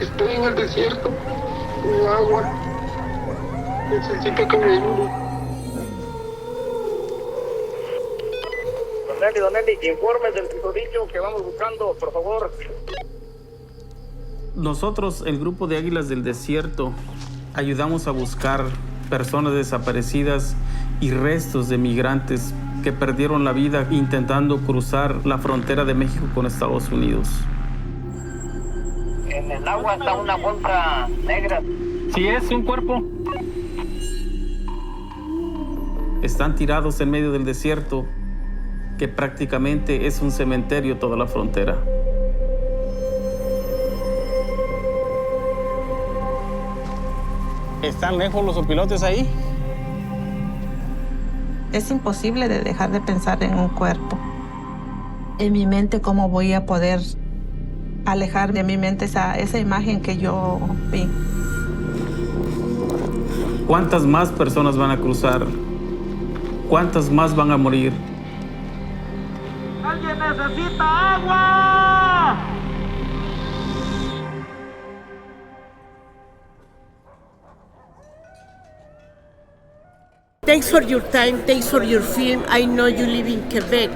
Estoy en el desierto, sin agua. Necesito que me ayude. Don Eli, informes del susodicho que vamos buscando, por favor. Nosotros, el grupo de Águilas del Desierto, ayudamos a buscar personas desaparecidas y restos de migrantes que perdieron la vida intentando cruzar la frontera de México con Estados Unidos. En el agua está una bolsa negra. Sí, es un cuerpo. Están tirados en medio del desierto, que prácticamente es un cementerio toda la frontera. ¿Están lejos los opilotes ahí? Es imposible de dejar de pensar en un cuerpo. En mi mente, ¿cómo voy a poder alejar de mi mente esa imagen que yo vi? ¿Cuántas más personas van a cruzar? ¿Cuántas más van a morir? ¡Alguien necesita agua! Thanks for your time, thanks for your film. I know you live in Quebec.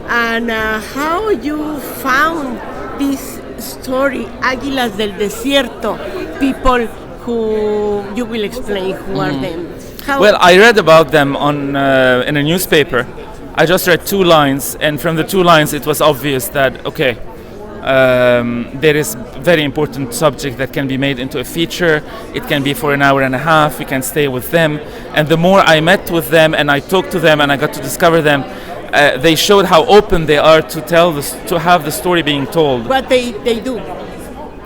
And how you found this story, Aguilas del Desierto, people who you will explain who are them. Well, I read about them on in a newspaper. I just read 2 lines, and from the 2 lines it was obvious that, okay, there is very important subject that can be made into a feature. It can be for an hour and a half. We can stay with them. And the more I met with them and I talked to them and I got to discover them, they showed how open they are to tell this, to have the story being told. What they do.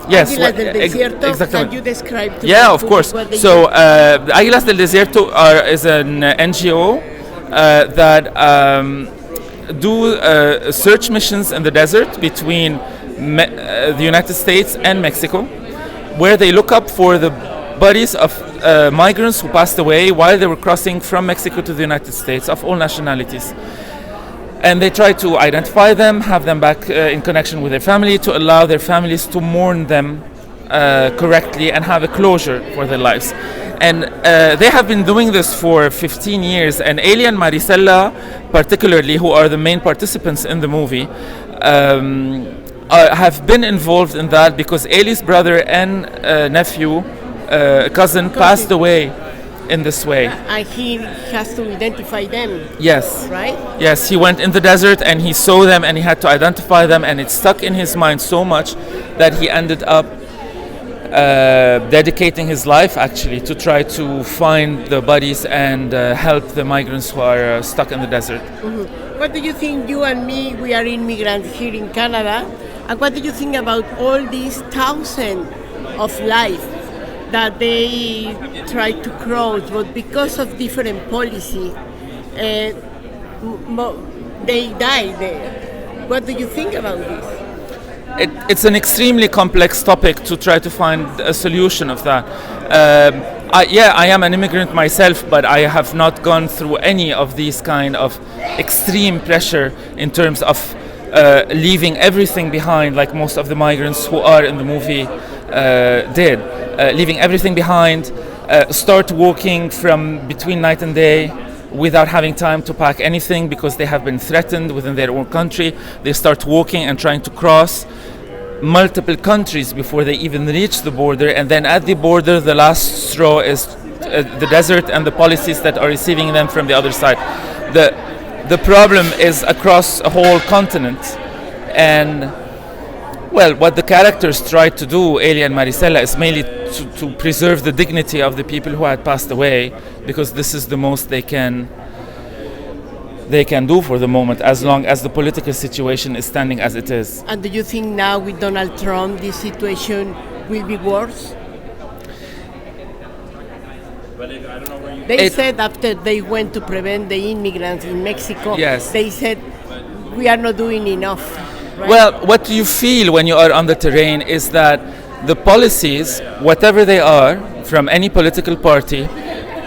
Yes, Aguilas del Desierto, exactly. can you describe to Yeah, the of public course. what they So, do? Aguilas del Desierto is an NGO that do search missions in the desert between the United States and Mexico, where they look up for the bodies of migrants who passed away while they were crossing from Mexico to the United States, of all nationalities. And they try to identify them, have them back in connection with their family, to allow their families to mourn them correctly and have a closure for their lives. And they have been doing this for 15 years. And Eli and Maricela, particularly, who are the main participants in the movie, have been involved in that because Eli's brother and nephew, cousin, passed away in this way. And he has to identify them. Yes. Right? Yes, he went in the desert and he saw them and he had to identify them, and it stuck in his mind so much that he ended up dedicating his life actually to try to find the bodies and help the migrants who are stuck in the desert. Mm-hmm. What do you think, you and me, we are immigrants here in Canada, and what do you think about all these thousands of lives that they try to cross, but because of different policy, they die there? What do you think about this? It's an extremely complex topic to try to find a solution of that. I am an immigrant myself, but I have not gone through any of these kind of extreme pressure in terms of leaving everything behind, like most of the migrants who are in the movie did. Leaving everything behind, start walking from between night and day without having time to pack anything because they have been threatened within their own country. They start walking and trying to cross multiple countries before they even reach the border, and then at the border the last straw is the desert and the policies that are receiving them from the other side. The problem is across a whole continent, and well, what the characters try to do, Eli and Maricela, is mainly to preserve the dignity of the people who had passed away, because this is the most they can do for the moment, as long as the political situation is standing as it is. And do you think now with Donald Trump this situation will be worse? They said after they went to prevent the immigrants in Mexico, yes, they said we are not doing enough. Right? Well, what you feel when you are on the terrain is that the policies, whatever they are, from any political party,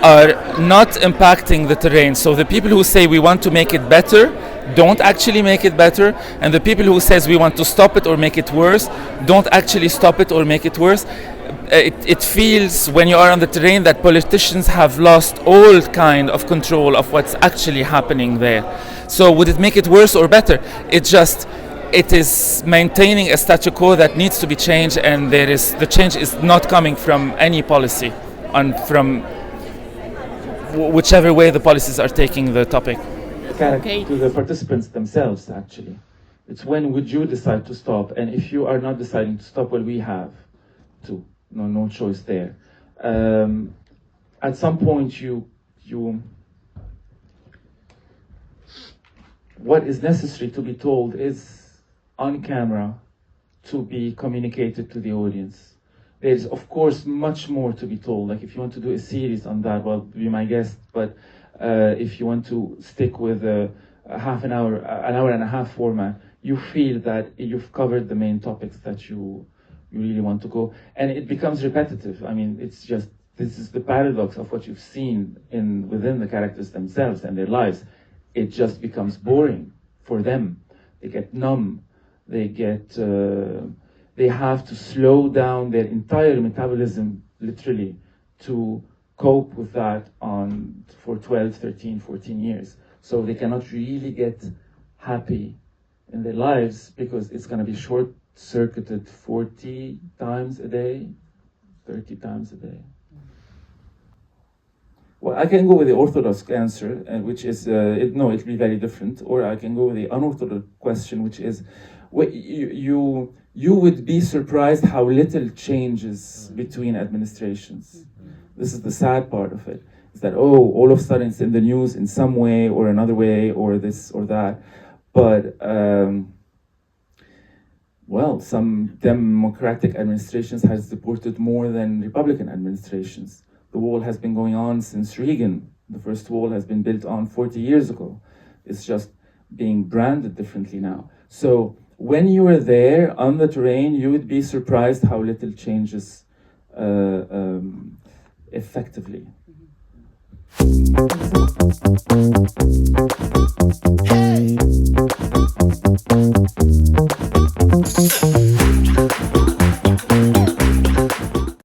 are not impacting the terrain. So the people who say we want to make it better don't actually make it better, and the people who says we want to stop it or make it worse don't actually stop it or make it worse. It feels when you are on the terrain that politicians have lost all kind of control of what's actually happening there. So would it make it worse or better? It is maintaining a statu quo that needs to be changed, and the change is not coming from any policy, and from whichever way the policies are taking the topic. Okay. To the participants themselves, actually. It's when would you decide to stop, and if you are not deciding to stop, well, we have to. No choice there. At some point, you what is necessary to be told is on camera to be communicated to the audience. There's of course much more to be told. Like if you want to do a series on that, well, be my guest. But if you want to stick with a half an hour and a half format, you feel that you've covered the main topics that you really want to go, and it becomes repetitive. I mean, it's just, this is the paradox of what you've seen within the characters themselves and their lives. It just becomes boring for them. They get numb. They have to slow down their entire metabolism, literally, to cope with that for 12, 13, 14 years. So they cannot really get happy in their lives because it's going to be short-circuited 40 times a day, 30 times a day. Well, I can go with the orthodox answer, which is, it'll be very different, or I can go with the unorthodox question, which is, you would be surprised how little changes between administrations. This is the sad part of it, is that, all of a sudden it's in the news in some way or another way, or this or that. But, some democratic administrations has supported more than Republican administrations. The wall has been going on since Reagan. The first wall has been built on 40 years ago. It's just being branded differently now. So when you are there on the terrain, you would be surprised how little changes effectively.